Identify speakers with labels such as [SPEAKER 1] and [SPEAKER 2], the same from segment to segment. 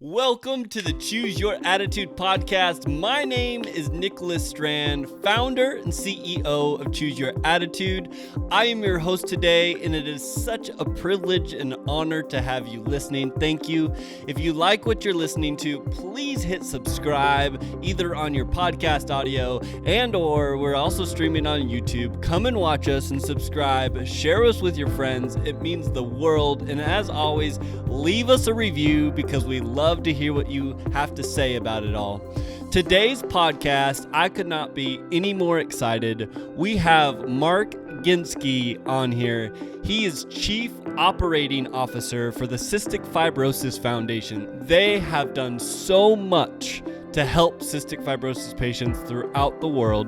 [SPEAKER 1] Welcome to the Choose Your Attitude podcast. My name is Nicholas Strand, founder and CEO of Choose Your Attitude. I am your host today, and it is such a privilege and honor to have you listening. Thank you. If you like what you're listening to, please hit subscribe either on your podcast audio or we're also streaming on YouTube. Come and watch us and subscribe. Share us with your friends. It means the world. And as always, leave us a review because we love to hear what you have to say about it all. Today's podcast, I could not be any more excited. We have Marc Ginsky on here. He is Chief Operating Officer for the Cystic Fibrosis Foundation. They have done so much to help cystic fibrosis patients throughout the world.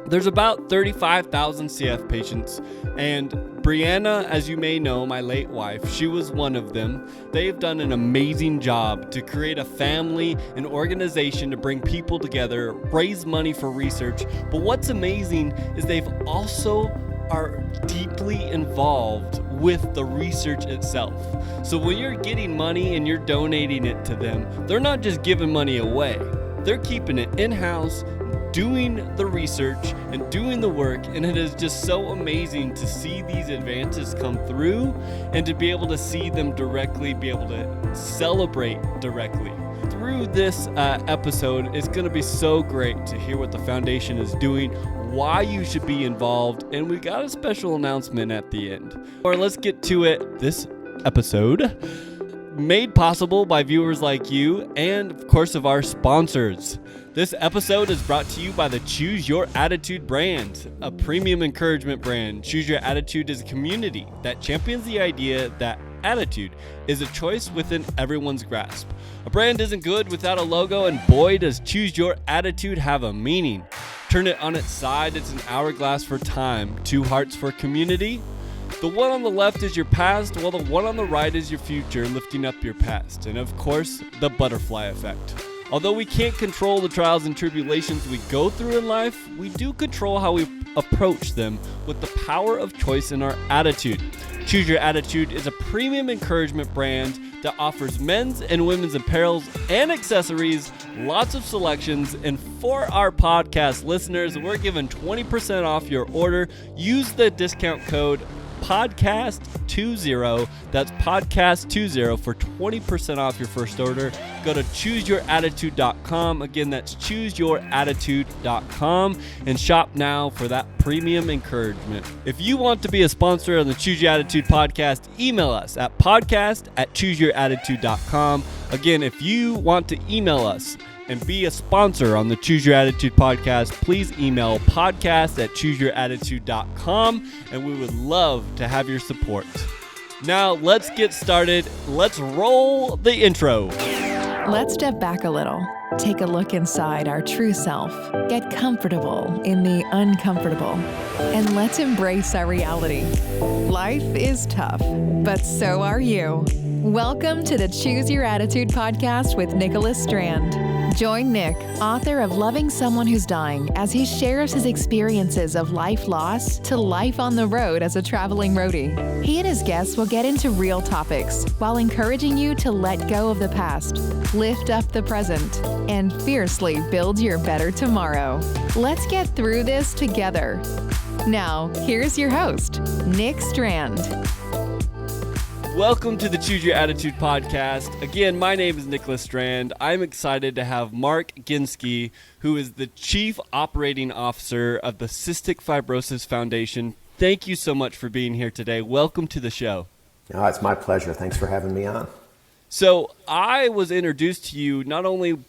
[SPEAKER 1] There's about 35,000 CF patients, and Brianna, as you may know, my late wife, she was one of them. They have done an amazing job to create a family, an organization to bring people together, raise money for research. But what's amazing is they've also are deeply involved with the research itself. So when you're getting money and you're donating it to them, they're not just giving money away. They're keeping it in-house, doing the research and doing the work, and it is just so amazing to see these advances come through and to be able to see them directly, be able to celebrate directly. Through this episode, it's going to be so great to hear what the foundation is doing, why you should be involved, and we got a special announcement at the end. Or let's get to it. This episode made possible by viewers like you and, of course, of our sponsors. This episode is brought to you by the Choose Your Attitude brand, a premium encouragement brand. Choose Your Attitude is a community that champions the idea that attitude is a choice within everyone's grasp. A brand isn't good without a logo, and boy, does Choose Your Attitude have a meaning. Turn it on its side, it's an hourglass for time, two hearts for community. The one on the left is your past, while the one on the right is your future, lifting up your past. And of course, the butterfly effect. Although we can't control the trials and tribulations we go through in life, we do control how we approach them with the power of choice in our attitude. Choose Your Attitude is a premium encouragement brand that offers men's and women's apparels and accessories, lots of selections, and for our podcast listeners, we're giving 20% off your order. Use the discount code podcast20, that's podcast20 for 20% off your first order. Go to chooseyourattitude.com. Again, that's chooseyourattitude.com and shop now for that premium encouragement. If you want to be a sponsor on the Choose Your Attitude podcast, email us at podcast@chooseyourattitude.com. Again, if you want to email us and be a sponsor on the Choose Your Attitude podcast, please email podcast@chooseyourattitude.com, and we would love to have your support. Now, let's get started. Let's roll the intro.
[SPEAKER 2] Let's step back a little. Take a look inside our true self. Get comfortable in the uncomfortable. And let's embrace our reality. Life is tough, but so are you. Welcome to the Choose Your Attitude podcast with Nicholas Strand. Join Nick, author of Loving Someone Who's Dying, as he shares his experiences of life loss to life on the road as a traveling roadie. He and his guests will get into real topics while encouraging you to let go of the past, lift up the present, and fiercely build your better tomorrow. Let's get through this together. Now, here's your host, Nick Strand.
[SPEAKER 1] Welcome to the Choose Your Attitude podcast. Again, my name is Nicholas Strand. I'm excited to have Marc Ginsky, who is the Chief Operating Officer of the Cystic Fibrosis Foundation. Thank you so much for being here today. Welcome to the show.
[SPEAKER 3] Oh, it's my pleasure. Thanks for having me on.
[SPEAKER 1] So I was introduced to you not only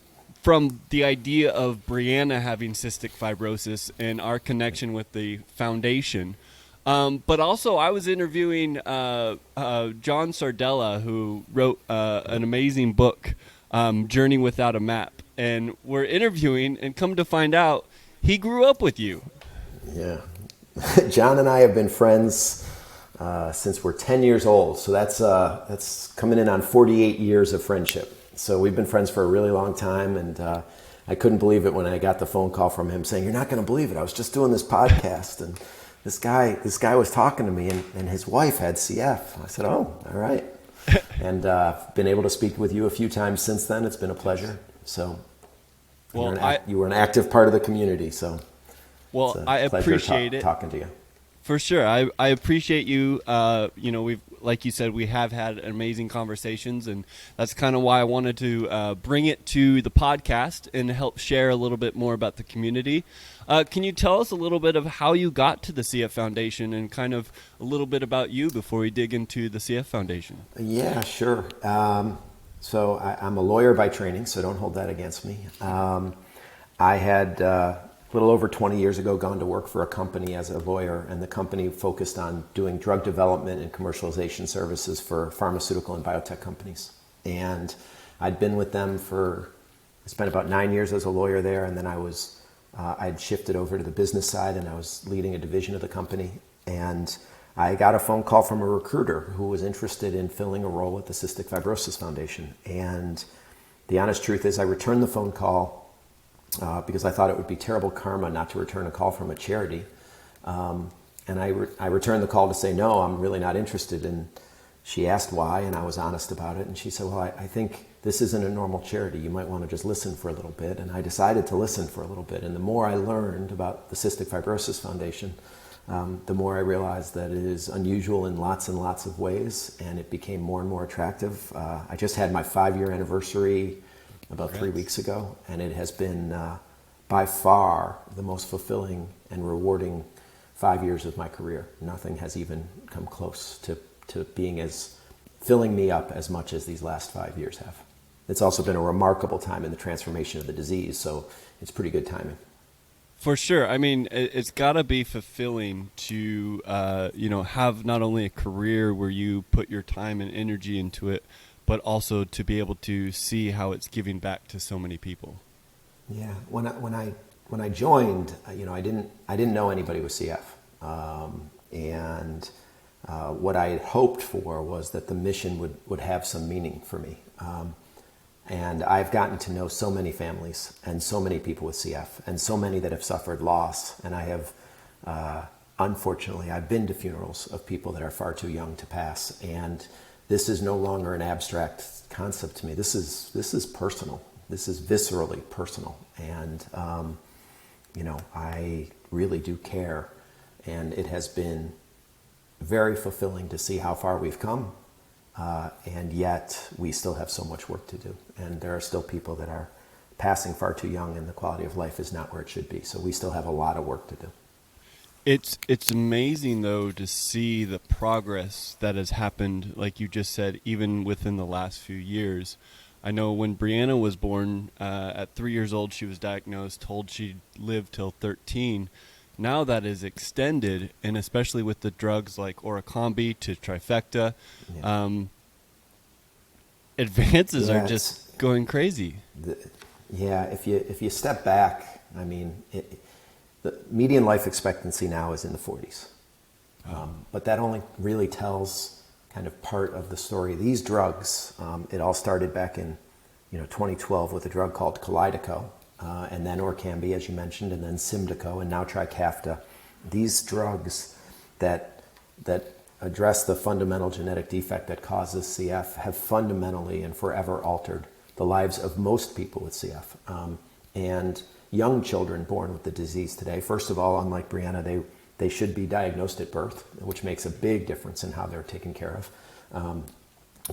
[SPEAKER 1] from the idea of Brianna having cystic fibrosis and our connection with the foundation, but also I was interviewing John Sardella, who wrote an amazing book, Journey Without a Map. And we're interviewing, and come to find out, he grew up with you.
[SPEAKER 3] Yeah. John and I have been friends since we're 10 years old. So that's coming in on 48 years of friendship. So we've been friends for a really long time. And I couldn't believe it when I got the phone call from him saying, "You're not going to believe it. I was just doing this podcast, and this guy was talking to me, and his wife had CF." I said, "Oh, all right." And been able to speak with you a few times since then. It's been a pleasure. So
[SPEAKER 1] Well,
[SPEAKER 3] you were an active part of the community. So
[SPEAKER 1] well, I appreciate it.
[SPEAKER 3] Talking to you.
[SPEAKER 1] For sure. I appreciate you. We've, like you said, we have had amazing conversations, and that's kind of why I wanted to bring it to the podcast and help share a little bit more about the community. Can you tell us a little bit of how you got to the CF Foundation and kind of a little bit about you before we dig into the CF Foundation?
[SPEAKER 3] Yeah, sure. So I'm a lawyer by training, so don't hold that against me. I had a little over 20 years ago gone to work for a company as a lawyer, and the company focused on doing drug development and commercialization services for pharmaceutical and biotech companies. And I'd been with them I spent about 9 years as a lawyer there, and then I'd shifted over to the business side, and I was leading a division of the company. And I got a phone call from a recruiter who was interested in filling a role at the Cystic Fibrosis Foundation. And the honest truth is I returned the phone call because I thought it would be terrible karma not to return a call from a charity. And I returned the call to say, no, I'm really not interested. And she asked why, and I was honest about it. And she said, well, I think this isn't a normal charity. You might want to just listen for a little bit. And I decided to listen for a little bit. And the more I learned about the Cystic Fibrosis Foundation, the more I realized that it is unusual in lots and lots of ways, and it became more and more attractive. I just had my 5-year anniversary about 3 weeks ago, and it has been by far the most fulfilling and rewarding 5 years of my career. Nothing has even come close to being as filling me up as much as these last 5 years have. It's also been a remarkable time in the transformation of the disease, so it's pretty good timing.
[SPEAKER 1] For sure. I mean, it's got to be fulfilling to, have not only a career where you put your time and energy into it, but also to be able to see how it's giving back to so many people. Yeah.
[SPEAKER 3] When I joined, I didn't know anybody with CF, and what I had hoped for was that the mission would have some meaning for me. And I've gotten to know so many families and so many people with CF and so many that have suffered loss. And I have, unfortunately, I've been to funerals of people that are far too young to pass. And this is no longer an abstract concept to me. This is personal. This is viscerally personal. And, I really do care. And it has been very fulfilling to see how far we've come. And yet we still have so much work to do. And there are still people that are passing far too young, and the quality of life is not where it should be. So we still have a lot of work to do.
[SPEAKER 1] It's amazing, though, to see the progress that has happened, like you just said, even within the last few years. I know when Brianna was born, at 3 years old, she was diagnosed, told she'd live till 13. Now that is extended, and especially with the drugs like Oricombi to Tricafta, advances are just going crazy.
[SPEAKER 3] If you step back, I mean, the median life expectancy now is in the 40s. But that only really tells kind of part of the story. These drugs, it all started back in 2012 with a drug called Kalydeco, and then Oricombi, as you mentioned, and then Symdeko, and now Tricafta. These drugs that address the fundamental genetic defect that causes CF have fundamentally and forever altered the lives of most people with CF. And young children born with the disease today, first of all, unlike Brianna, they should be diagnosed at birth, which makes a big difference in how they're taken care of,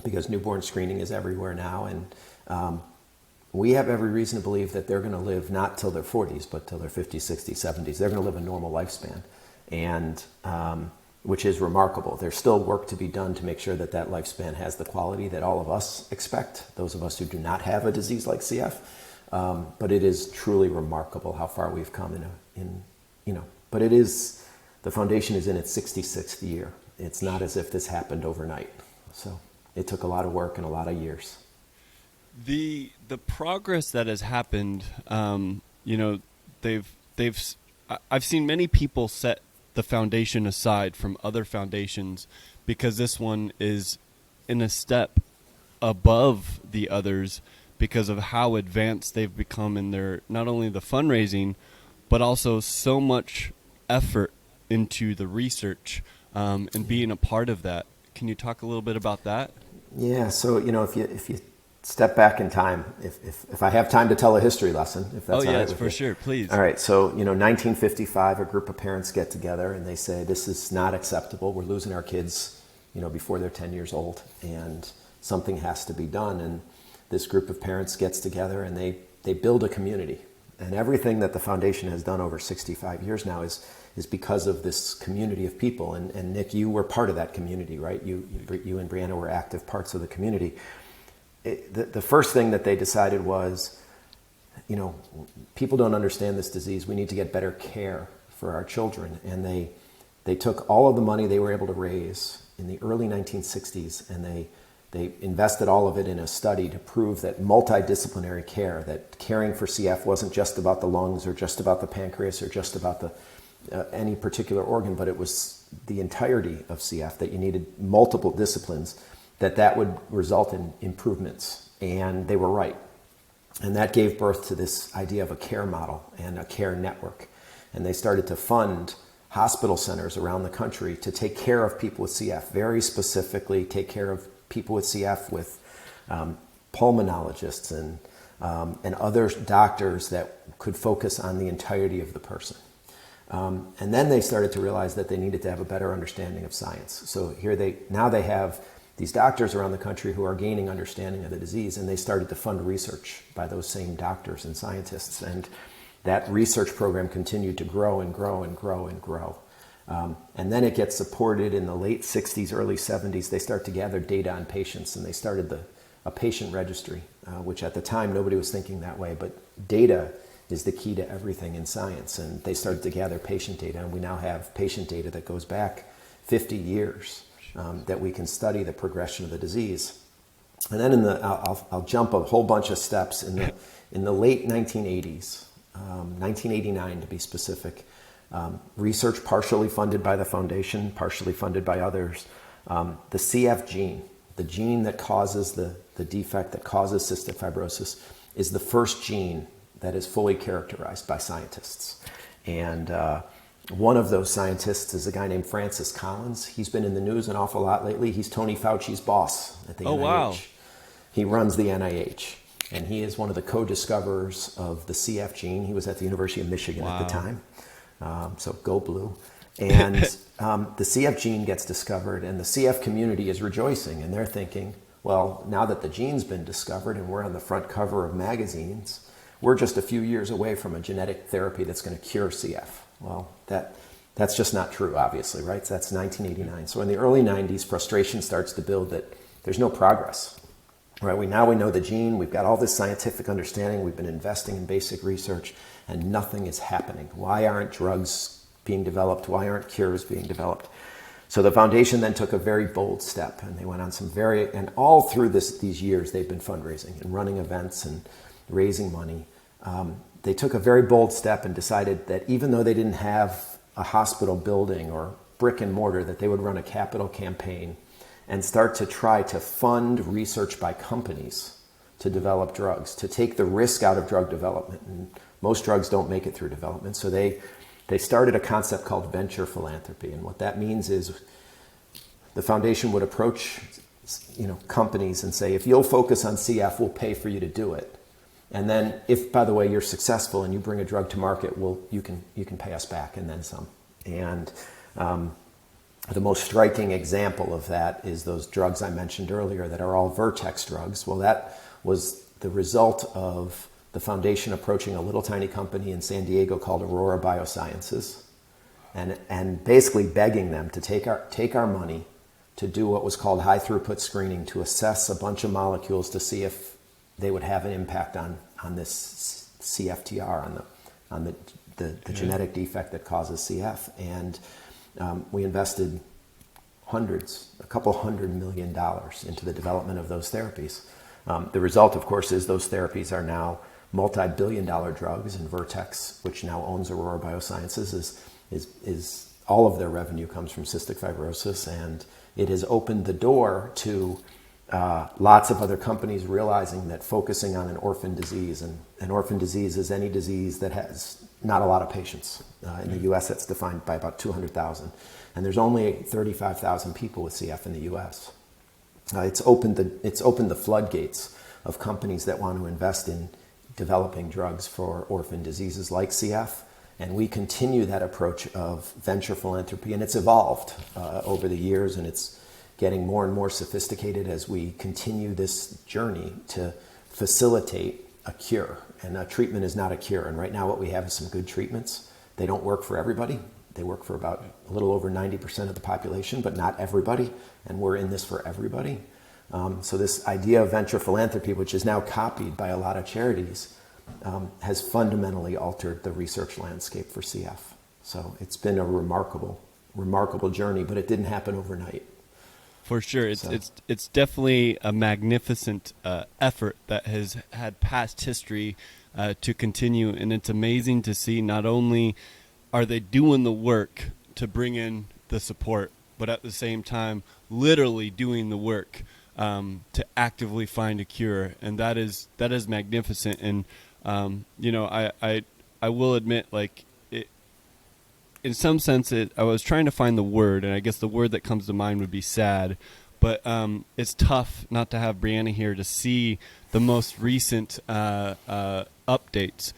[SPEAKER 3] because newborn screening is everywhere now. And we have every reason to believe that they're going to live not till their 40s, but till their 50s, 60s, 70s. They're going to live a normal lifespan, and which is remarkable. There's still work to be done to make sure that that lifespan has the quality that all of us expect, those of us who do not have a disease like CF. But it is truly remarkable how far we've come but it is, the foundation is in its 66th year. It's not as if this happened overnight. So it took a lot of work and a lot of years.
[SPEAKER 1] The progress that has happened, I've seen many people set the foundation aside from other foundations because this one is in a step above the others because of how advanced they've become in their, not only the fundraising, but also so much effort into the research and being a part of that. Can you talk a little bit about that?
[SPEAKER 3] Yeah, so if you step back in time, if I have time to tell a history lesson, if that's all right with
[SPEAKER 1] for
[SPEAKER 3] you.
[SPEAKER 1] sure, please.
[SPEAKER 3] All right, so 1955, a group of parents get together and they say, this is not acceptable. We're losing our kids, before they're 10 years old, and something has to be done. And this group of parents gets together and they build a community. And everything that the foundation has done over 65 years now is because of this community of people. And Nick, you were part of that community, right? You and Brianna were active parts of the community. The first thing that they decided was, people don't understand this disease. We need to get better care for our children. And they took all of the money they were able to raise in the early 1960s and they invested all of it in a study to prove that multidisciplinary care, that caring for CF wasn't just about the lungs or just about the pancreas or just about any particular organ, but it was the entirety of CF, that you needed multiple disciplines, that would result in improvements. And they were right. And that gave birth to this idea of a care model and a care network. And they started to fund hospital centers around the country to take care of people with CF, very specifically take care of people with CF with pulmonologists and other doctors that could focus on the entirety of the person. And then they started to realize that they needed to have a better understanding of science. So now they have these doctors around the country who are gaining understanding of the disease, and they started to fund research by those same doctors and scientists. And that research program continued to grow and grow and grow and grow. And then it gets supported in the late 60s, early 70s. They start to gather data on patients, and they started a patient registry, which at the time nobody was thinking that way, but data is the key to everything in science. And they started to gather patient data, and we now have patient data that goes back 50 years that we can study the progression of the disease. And then I'll jump a whole bunch of steps. In the late 1980s, 1989 to be specific, research partially funded by the foundation, partially funded by others, the CF gene, the gene that causes the defect that causes cystic fibrosis, is the first gene that is fully characterized by scientists. And one of those scientists is a guy named Francis Collins. He's been in the news an awful lot lately. He's Tony Fauci's boss at the NIH.
[SPEAKER 1] Wow.
[SPEAKER 3] He runs the NIH, and he is one of the co-discoverers of the CF gene. He was at the University of Michigan at the time, so go blue. And the CF gene gets discovered, and the CF community is rejoicing, and they're thinking, well, now that the gene's been discovered and we're on the front cover of magazines, we're just a few years away from a genetic therapy that's going to cure CF. Well, that's just not true, obviously, right? So that's 1989. So in the early 90s, frustration starts to build that there's no progress, right? We know the gene. We've got all this scientific understanding. We've been investing in basic research, and nothing is happening. Why aren't drugs being developed? Why aren't cures being developed? So the foundation then took a very bold step, and they went on and all through these years, they've been fundraising and running events and raising money. They took a very bold step and decided that even though they didn't have a hospital building or brick and mortar, that they would run a capital campaign and start to try to fund research by companies to develop drugs, to take the risk out of drug development. And most drugs don't make it through development. So they started a concept called venture philanthropy. And what that means is the foundation would approach companies and say, if you'll focus on CF, we'll pay for you to do it. And then if, by the way, you're successful and you bring a drug to market, you can pay us back and then some. And the most striking example of that is those drugs I mentioned earlier that are all Vertex drugs. Well, that was the result of the foundation approaching a little tiny company in San Diego called Aurora Biosciences and basically begging them to take our money to do what was called high throughput screening, to assess a bunch of molecules to see if they would have an impact on this CFTR, on the genetic defect that causes CF. And we invested a couple $100 million into the development of those therapies. The result, of course, is those therapies are now multi-billion-dollar drugs, and Vertex, which now owns Aurora Biosciences, is all of their revenue comes from cystic fibrosis, and it has opened the door to lots of other companies realizing that focusing on an orphan disease, and an orphan disease is any disease that has not a lot of patients. In the U.S., that's defined by about 200,000. And there's only 35,000 people with CF in the U.S. It's opened the floodgates of companies that want to invest in developing drugs for orphan diseases like CF. And we continue that approach of venture philanthropy, and it's evolved over the years, and it's getting more and more sophisticated as we continue this journey to facilitate a cure. And a treatment is not a cure. And right now what we have is some good treatments. They don't work for everybody. They work for about a little over 90% of the population, but not everybody. And we're in this for everybody. So this idea of venture philanthropy, which is now copied by a lot of charities, has fundamentally altered the research landscape for CF. So it's been a remarkable journey, but it didn't happen overnight.
[SPEAKER 1] For sure. It's definitely a magnificent effort that has had past history to continue. And it's amazing to see not only are they doing the work to bring in the support, but at the same time, literally doing the work to actively find a cure. And that is magnificent. And, I will admit, like, in some sense, I was trying to find the word, and I guess the word that comes to mind would be sad. But it's tough not to have Brianna here to see the most recent updates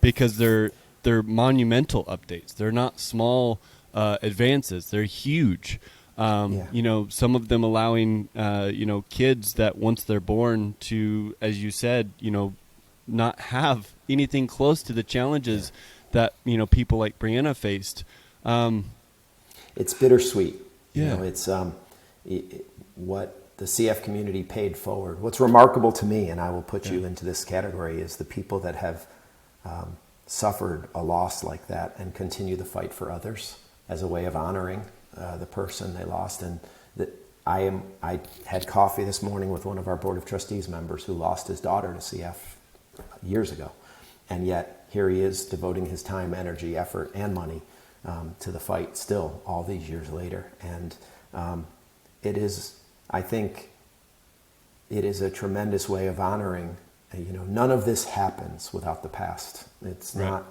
[SPEAKER 1] because they're monumental updates. They're not small advances. They're huge. Some of them allowing kids that once they're born to, as you said, not have anything close to the challenges that people like Brianna faced.
[SPEAKER 3] It's bittersweet.
[SPEAKER 1] Yeah.
[SPEAKER 3] It's what the CF community paid forward. What's remarkable to me, and I will put you into this category, is the people that have suffered a loss like that and continue the fight for others as a way of honoring the person they lost. And I had coffee this morning with one of our Board of Trustees members who lost his daughter to CF years ago. And yet here he is devoting his time, energy, effort, and money to the fight still all these years later. And I think it is a tremendous way of honoring. None of this happens without the past. It's not,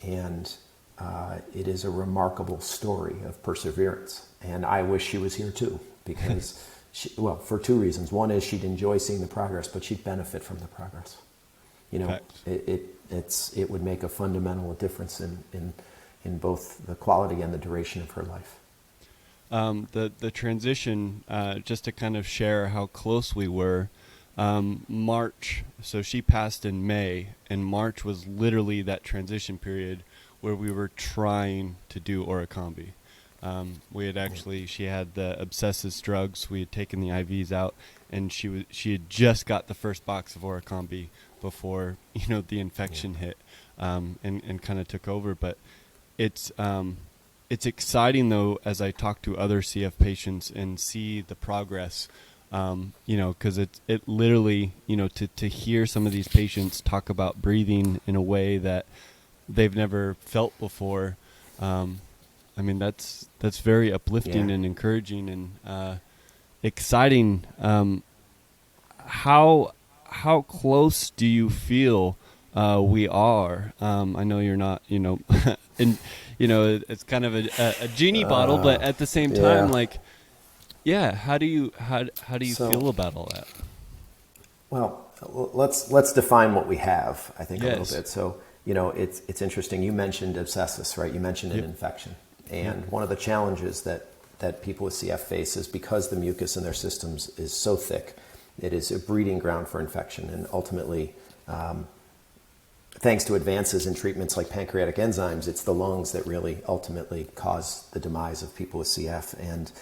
[SPEAKER 3] and it is a remarkable story of perseverance. And I wish she was here too, because for two reasons. One is she'd enjoy seeing the progress, but she'd benefit from the progress. It would make a fundamental difference in both the quality and the duration of her life.
[SPEAKER 1] The transition, just to kind of share how close we were, March, so she passed in May, and March was literally that transition period where we were trying to do Oricombi. She had the abscessus drugs, we had taken the IVs out, and she had just got the first box of Oricombi before the infection hit and kind of took over. But it's exciting though, as I talk to other CF patients and see the progress, because it literally, to hear some of these patients talk about breathing in a way that they've never felt before. That's very uplifting and encouraging and exciting. How close do you feel we are? I know you're not, and it's kind of a genie bottle, but at the same time, how do you feel about all that?
[SPEAKER 3] Well, let's define what we have, I think, a little bit. So, it's interesting. You mentioned abscessus, right? You mentioned an infection. And one of the challenges that people with CF face is because the mucus in their systems is so thick, it is a breeding ground for infection. And ultimately, thanks to advances in treatments like pancreatic enzymes, it's the lungs that really ultimately cause the demise of people with CF. And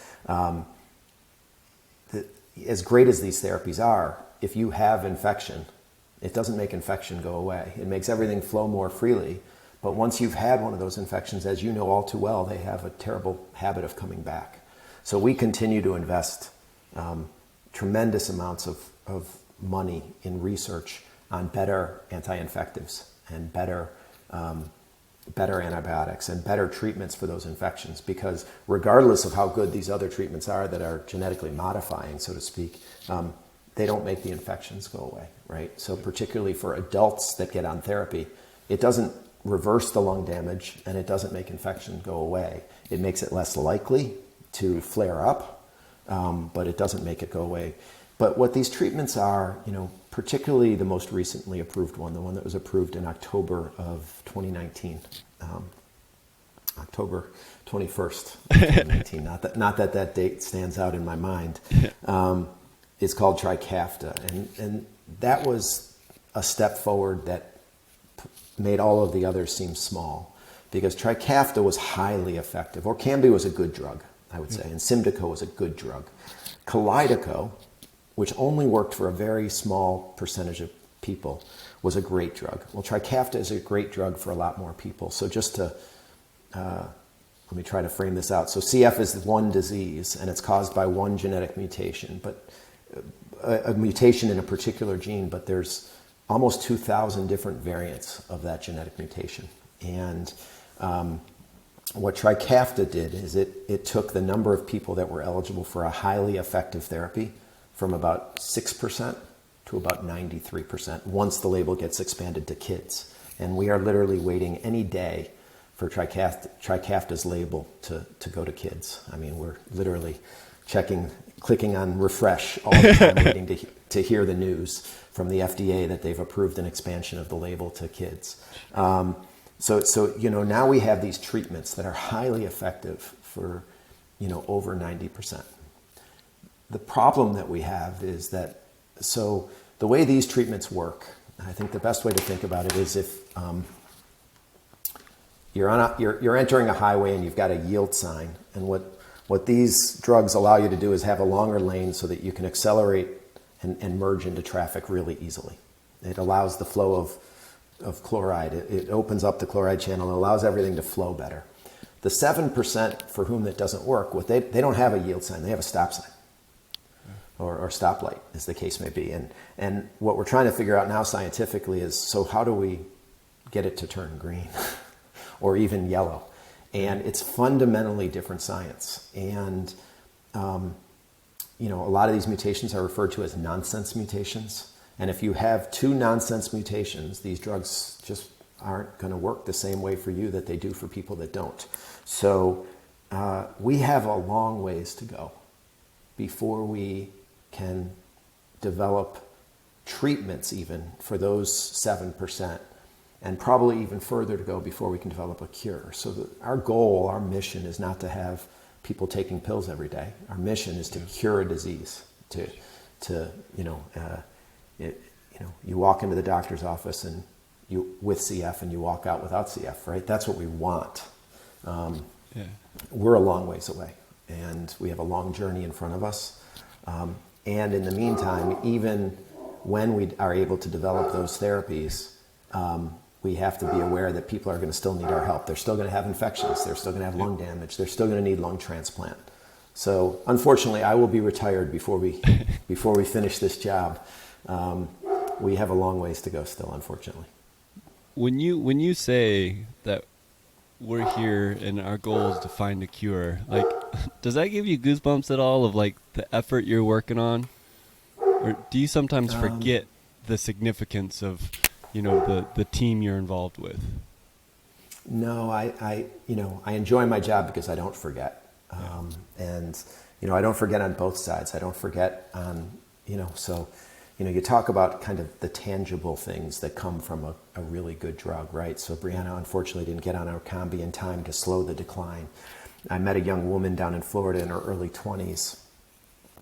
[SPEAKER 3] as great as these therapies are, if you have infection, it doesn't make infection go away. It makes everything flow more freely. But once you've had one of those infections, as you know all too well, they have a terrible habit of coming back. So we continue to invest tremendous amounts of money in research on better anti-infectives and better antibiotics and better treatments for those infections, because regardless of how good these other treatments are that are genetically modifying, so to speak, they don't make the infections go away, right? So particularly for adults that get on therapy, it doesn't reverse the lung damage and it doesn't make infection go away. It makes it less likely to flare up, but it doesn't make it go away. But what these treatments are, particularly the most recently approved one, the one that was approved in October of 2019, October 21st, 2019, not that date stands out in my mind, is called Tricafta. And that was a step forward that made all of the others seem small, because Tricafta was highly effective. Orkambi was a good drug, I would say, and Symdeko was a good drug. Kalydeco, which only worked for a very small percentage of people, was a great drug. Well, Tricafta is a great drug for a lot more people. So just to, let me try to frame this out. So CF is one disease, and it's caused by one genetic mutation, but a mutation in a particular gene, but there's almost 2,000 different variants of that genetic mutation. And what Tricafta did is it took the number of people that were eligible for a highly effective therapy from about 6% to about 93% once the label gets expanded to kids. And we are literally waiting any day for Tricafta's label to go to kids. I mean, we're literally clicking on refresh all the time, waiting to hear the news from the FDA that they've approved an expansion of the label to kids. So now we have these treatments that are highly effective for, over 90%. The problem that we have is that, so the way these treatments work, I think the best way to think about it is if you're entering a highway and you've got a yield sign, and what these drugs allow you to do is have a longer lane so that you can accelerate and merge into traffic really easily. It allows the flow of chloride. It opens up the chloride channel and allows everything to flow better. The 7% for whom that doesn't work, they don't have a yield sign, they have a stop sign. Or stoplight, as the case may be. And what we're trying to figure out now scientifically is, so how do we get it to turn green or even yellow? And it's fundamentally different science. And, a lot of these mutations are referred to as nonsense mutations. And if you have two nonsense mutations, these drugs just aren't going to work the same way for you that they do for people that don't. So we have a long ways to go before we can develop treatments even for those 7%, and probably even further to go before we can develop a cure. So our goal, our mission is not to have people taking pills every day. Our mission is to cure a disease, you walk into the doctor's office and with CF and you walk out without CF, right? That's what we want. We're a long ways away, and we have a long journey in front of us. And in the meantime, even when we are able to develop those therapies, we have to be aware that people are going to still need our help. They're still going to have infections. They're still going to have lung damage. They're still going to need lung transplant. So unfortunately, I will be retired before we finish this job. We have a long ways to go still, unfortunately.
[SPEAKER 1] When you say that we're here and our goal is to find a cure, like, does that give you goosebumps at all of like the effort you're working on? Or do you sometimes forget the significance of, the team you're involved with?
[SPEAKER 3] No, I enjoy my job because I don't forget. And, I don't forget on both sides. I don't forget on, you talk about kind of the tangible things that come from a really good drug, right? So Brianna unfortunately didn't get on Orkambi in time to slow the decline. I met a young woman down in Florida in her early 20s,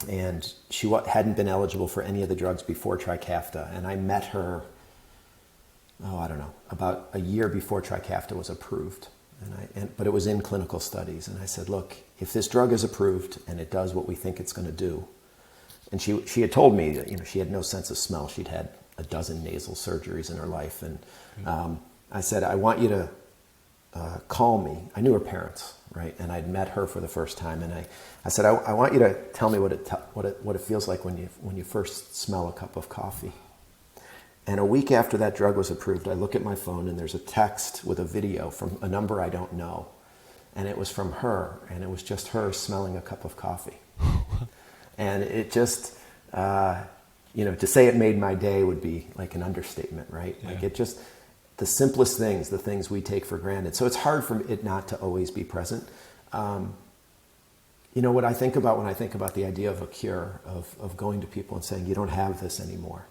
[SPEAKER 3] and she hadn't been eligible for any of the drugs before Tricafta. And I met her, about a year before Tricafta was approved. But it was in clinical studies. And I said, look, if this drug is approved and it does what we think it's going to do, and she had told me that, she had no sense of smell. She'd had a dozen nasal surgeries in her life. And I said, I want you to call me. I knew her parents, right? And I'd met her for the first time. And I said, I want you to tell me what it feels like when you first smell a cup of coffee. And a week after that drug was approved, I look at my phone and there's a text with a video from a number I don't know. And it was from her, and it was just her smelling a cup of coffee. And it just, to say it made my day would be like an understatement, right? Yeah. Like the simplest things, the things we take for granted. So it's hard for it not to always be present. what I think about when I think about the idea of a cure, of going to people and saying, you don't have this anymore.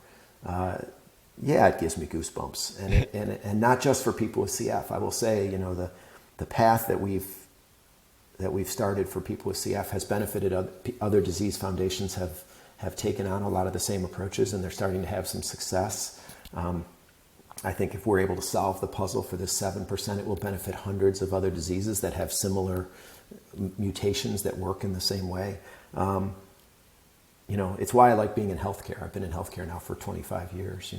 [SPEAKER 3] It gives me goosebumps. And not just for people with CF. I will say, the path that we've started for people with CF has benefited other disease foundations have taken on a lot of the same approaches, and they're starting to have some success. I think if we're able to solve the puzzle for this 7%, it will benefit hundreds of other diseases that have similar mutations that work in the same way. It's why I like being in healthcare. I've been in healthcare now for 25 years.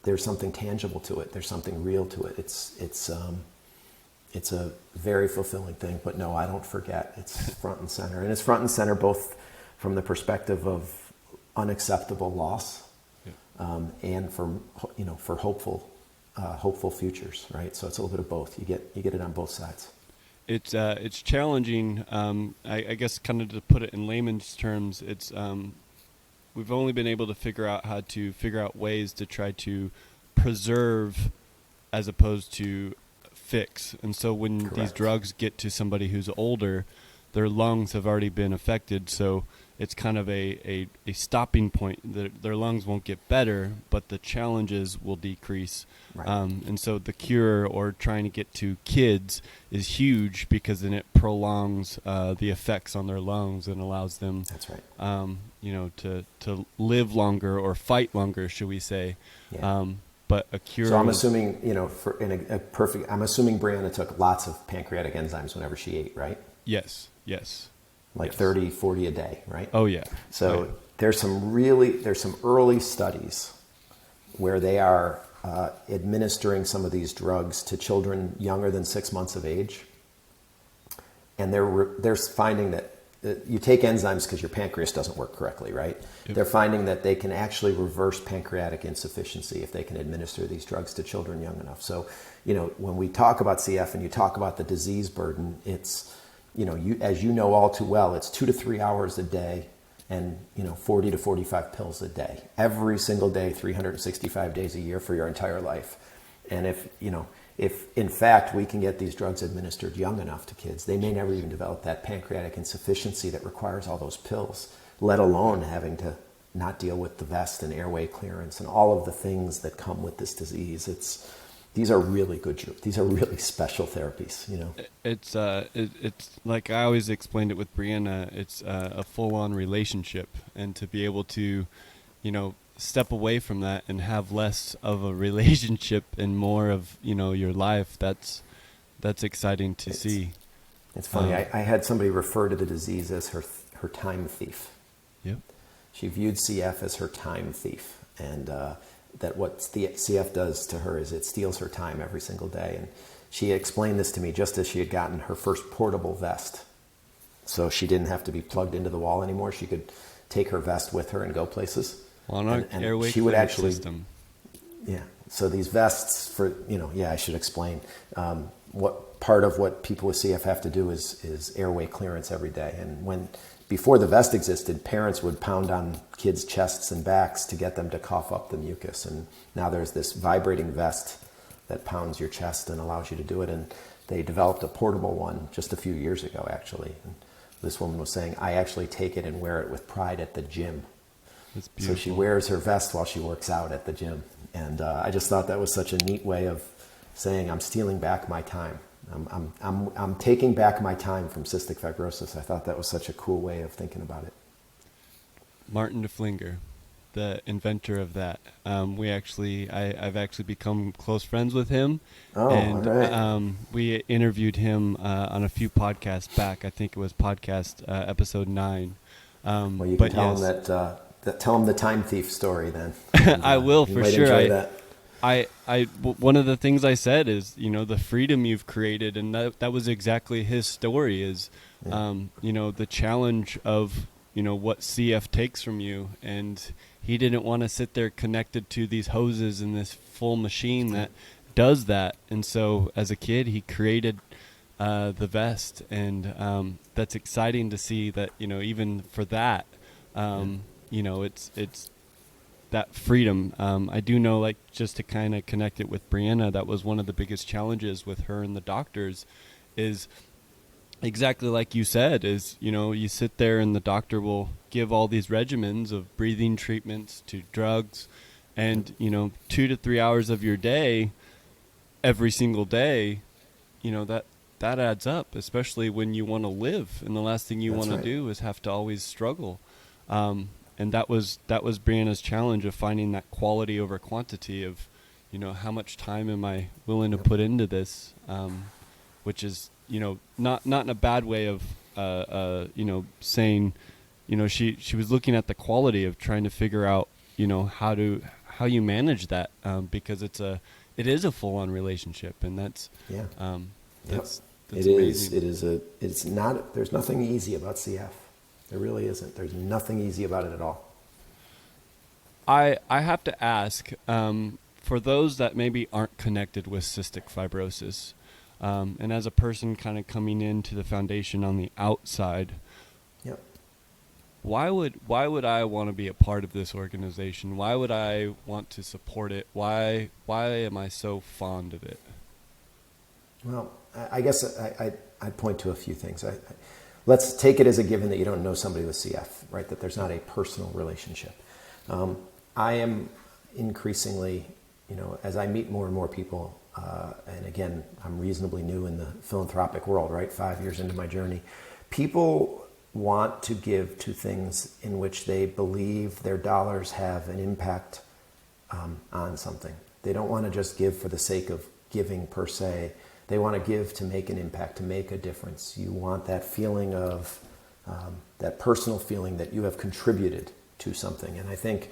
[SPEAKER 3] There's something tangible to it. There's something real to it. It's a very fulfilling thing. But no, I don't forget. It's front and center, and it's front and center both from the perspective of unacceptable loss, and for hopeful futures. Right. So it's a little bit of both. You get it on both sides.
[SPEAKER 1] It's challenging. I guess kind of to put it in layman's terms, it's we've only been able to figure out ways to try to preserve as opposed to fix. And so when
[SPEAKER 3] Correct.
[SPEAKER 1] These drugs get to somebody who's older, their lungs have already been affected. So it's kind of a stopping point. Their lungs won't get better, but the challenges will decrease.
[SPEAKER 3] Right.
[SPEAKER 1] And so the cure, or trying to get to kids, is huge, because then it prolongs the effects on their lungs and allows them,
[SPEAKER 3] That's right.
[SPEAKER 1] to live longer, or fight longer, should we say.
[SPEAKER 3] Yeah.
[SPEAKER 1] But a cure.
[SPEAKER 3] So I'm assuming, I'm assuming Brianna took lots of pancreatic enzymes whenever she ate, right?
[SPEAKER 1] Yes.
[SPEAKER 3] Like
[SPEAKER 1] Yes.
[SPEAKER 3] 30, 40 a day, right?
[SPEAKER 1] Oh yeah.
[SPEAKER 3] So there's some early studies where they are administering some of these drugs to children younger than 6 months of age, and they're finding that you take enzymes because your pancreas doesn't work correctly, right?
[SPEAKER 1] Yep.
[SPEAKER 3] They're finding that they can actually reverse pancreatic insufficiency if they can administer these drugs to children young enough. So, when we talk about CF and you talk about the disease burden, it's, as you know all too well, it's 2 to 3 hours a day and 40 to 45 pills a day, every single day, 365 days a year for your entire life. And if in fact we can get these drugs administered young enough to kids, they may never even develop that pancreatic insufficiency that requires all those pills, let alone having to not deal with the vest and airway clearance and all of the things that come with this disease. These are really good. These are really special therapies.
[SPEAKER 1] It's like I always explained it with Brianna. It's a full-on relationship, and to be able to, step away from that and have less of a relationship and more of your life. That's exciting to see.
[SPEAKER 3] It's funny. I had somebody refer to the disease as her time thief.
[SPEAKER 1] Yep.
[SPEAKER 3] She viewed CF as her time thief, and that what CF does to her is it steals her time every single day. And she explained this to me just as she had gotten her first portable vest. So she didn't have to be plugged into the wall anymore. She could take her vest with her and go places.
[SPEAKER 1] On our Airway
[SPEAKER 3] she would
[SPEAKER 1] Clearance
[SPEAKER 3] actually,
[SPEAKER 1] system.
[SPEAKER 3] Yeah. So these vests I should explain. What part of what people with CF have to do is airway clearance every day. And before the vest existed, parents would pound on kids' chests and backs to get them to cough up the mucus. And now there's this vibrating vest that pounds your chest and allows you to do it. And they developed a portable one just a few years ago, actually. And this woman was saying, I actually take it and wear it with pride at the gym.
[SPEAKER 1] That's beautiful.
[SPEAKER 3] So she wears her vest while she works out at the gym. And I just thought that was such a neat way of saying, I'm stealing back my time. I'm taking back my time from cystic fibrosis. I thought that was such a cool way of thinking about it.
[SPEAKER 1] Martin DeFlinger, the inventor of that. I've actually become close friends with him.
[SPEAKER 3] Oh,
[SPEAKER 1] and
[SPEAKER 3] all right.
[SPEAKER 1] We interviewed him on a few podcasts back. I think it was podcast episode 9.
[SPEAKER 3] Well, you can tell him tell him the time thief story then.
[SPEAKER 1] I will, for sure.
[SPEAKER 3] Enjoy that.
[SPEAKER 1] One of the things I said is, the freedom you've created, and that was exactly his story is, the challenge of, what CF takes from you. And he didn't want to sit there connected to these hoses and this full machine that does that. And so as a kid, he created the vest, and that's exciting to see that, even for that, it's that freedom. I do know, like, just to kind of connect it with Brianna, that was one of the biggest challenges with her and the doctors is exactly like you said, is, you sit there and the doctor will give all these regimens of breathing treatments to drugs, and 2 to 3 hours of your day every single day, that adds up, especially when you want to live, and the last thing you want to do is have to always struggle. And that was Brianna's challenge of finding that quality over quantity of, how much time am I willing to put into this, which is, not in a bad way of, saying, she was looking at the quality of trying to figure out, how you manage that, because it is a full-on relationship, and that's amazing.
[SPEAKER 3] It's not, there's nothing easy about CF. There really isn't. There's nothing easy about it at all.
[SPEAKER 1] I have to ask, for those that maybe aren't connected with cystic fibrosis, and as a person kind of coming into the foundation on the outside, why would I want to be a part of this organization? Why would I want to support it? Why am I so fond of it?
[SPEAKER 3] Well, I guess I'd point to a few things. Let's take it as a given that you don't know somebody with CF, right? That there's not a personal relationship. I am increasingly, as I meet more and more people, and again, I'm reasonably new in the philanthropic world, right? 5 years into my journey. People want to give to things in which they believe their dollars have an impact on something. They don't want to just give for the sake of giving per se. They want to give to make an impact, to make a difference. You want that feeling of, that personal feeling that you have contributed to something. And I think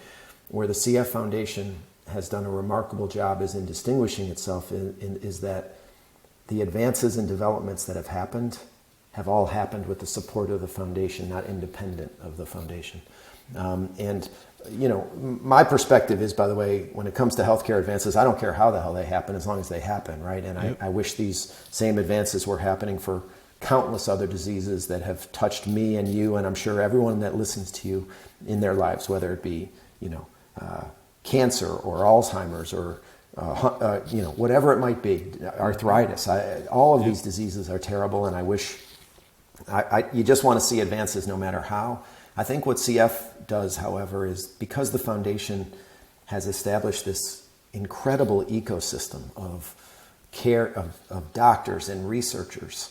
[SPEAKER 3] where the CF Foundation has done a remarkable job is in distinguishing itself is that the advances and developments that have all happened with the support of the foundation, not independent of the foundation. And my perspective is, by the way, when it comes to healthcare advances, I don't care how the hell they happen as long as they happen, right? And I wish these same advances were happening for countless other diseases that have touched me and you, and I'm sure everyone that listens to you in their lives, whether it be, cancer or Alzheimer's or, whatever it might be, arthritis. All of these diseases are terrible, and I wish, you just want to see advances no matter how. I think what CF does, however, is because the foundation has established this incredible ecosystem of care of doctors and researchers,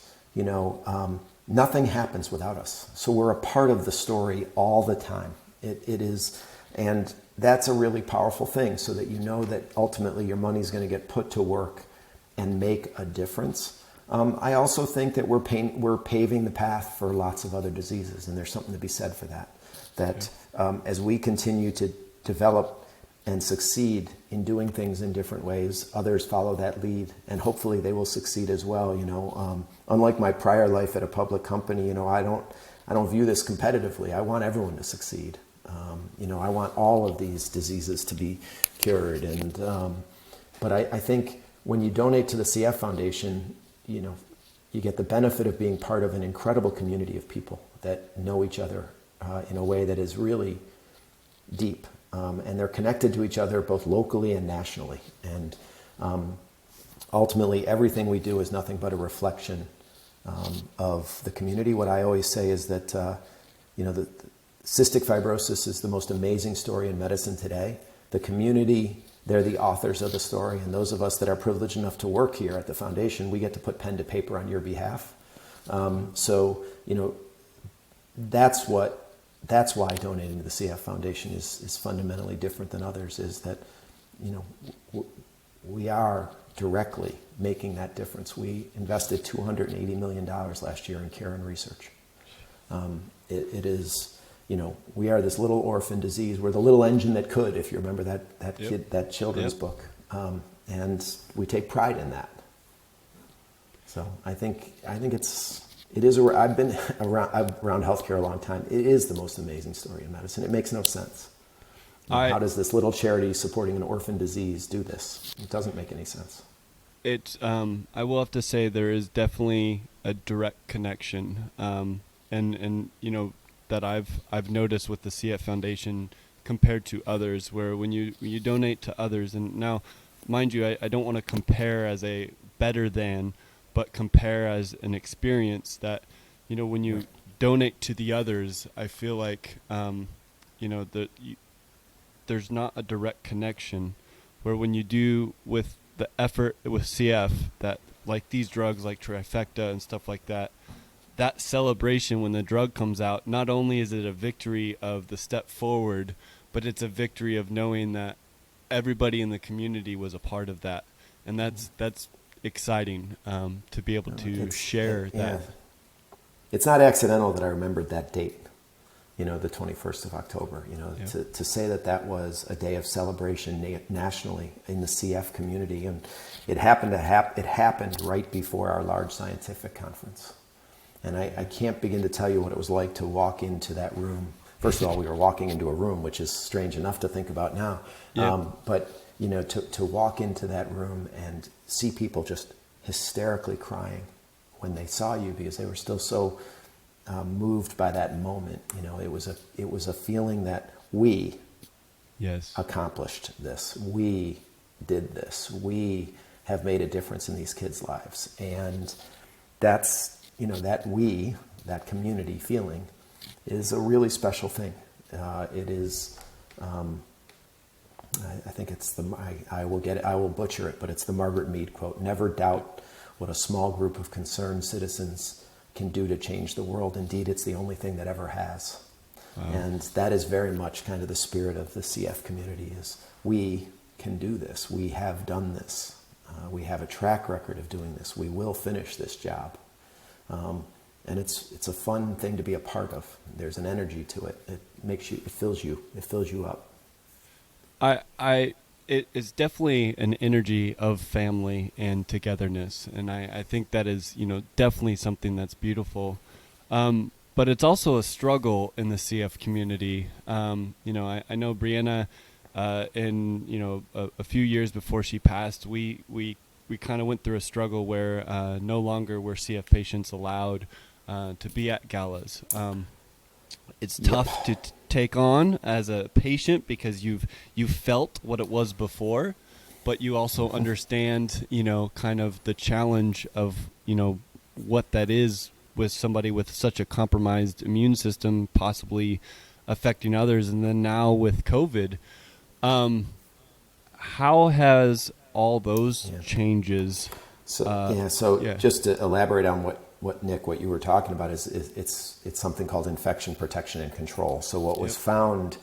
[SPEAKER 3] nothing happens without us. So we're a part of the story all the time. It is, and that's a really powerful thing, so that you know that ultimately your money is going to get put to work and make a difference. I also think that we're paving the path for lots of other diseases, and there's something to be said for that. That as we continue to develop and succeed in doing things in different ways, others follow that lead, and hopefully they will succeed as well. Unlike my prior life at a public company, I don't view this competitively. I want everyone to succeed. I want all of these diseases to be cured, but I think when you donate to the CF Foundation, you get the benefit of being part of an incredible community of people that know each other in a way that is really deep. And they're connected to each other both locally and nationally. And ultimately, everything we do is nothing but a reflection of the community. What I always say is that, the cystic fibrosis is the most amazing story in medicine today. The community, they're the authors of the story, and those of us that are privileged enough to work here at the foundation, we get to put pen to paper on your behalf. That's why donating to the CF Foundation is fundamentally different than others, is that, we are directly making that difference. We invested $280 million last year in care and research. It is, we are this little orphan disease. We're the little engine that could, if you remember that children's book. And we take pride in that. So I think it is. I've been around healthcare a long time. It is the most amazing story in medicine. It makes no sense. How does this little charity supporting an orphan disease do this? It doesn't make any sense.
[SPEAKER 1] I will have to say there is definitely a direct connection, and that I've noticed with the CF Foundation compared to others, where when you donate to others, and now, mind you, I don't want to compare as a better than, but compare as an experience that, when you donate to the others, I feel like, there's not a direct connection, where when you do with the effort with CF, that like these drugs like Tricafta and stuff like that, that celebration when the drug comes out, not only is it a victory of the step forward, but it's a victory of knowing that everybody in the community was a part of that. And that's exciting, to be able to share that.
[SPEAKER 3] It's not accidental that I remembered that date, the 21st of October, to say that was a day of celebration nationally in the CF community. And it happened right before our large scientific conference. And I can't begin to tell you what it was like to walk into that room. First of all, we were walking into a room, which is strange enough to think about now. Yeah. But to walk into that room and see people just hysterically crying when they saw you, because they were still so moved by that moment. It was a feeling that we accomplished this. We did this. We have made a difference in these kids' lives. And that's, that community feeling is a really special thing. It is, I think it's I will butcher it, but it's the Margaret Mead quote: "Never doubt what a small group of concerned citizens can do to change the world. Indeed, it's the only thing that ever has." Wow. And that is very much kind of the spirit of the CF community, is we can do this. We have done this. We have a track record of doing this. We will finish this job. And it's a fun thing to be a part of. There's an energy to it. It fills you up.
[SPEAKER 1] It is definitely an energy of family and togetherness. And I think that is, definitely something that's beautiful. But it's also a struggle in the CF community. I know Brianna, a few years before she passed, we kind of went through a struggle where no longer were CF patients allowed to be at galas. It's tough to take on as a patient, because you've felt what it was before, but you also understand, kind of the challenge of, what that is with somebody with such a compromised immune system possibly affecting others. And then now with COVID, how has all those changes?
[SPEAKER 3] Just to elaborate on what you were talking about, is it's something called infection protection and control. So what was found,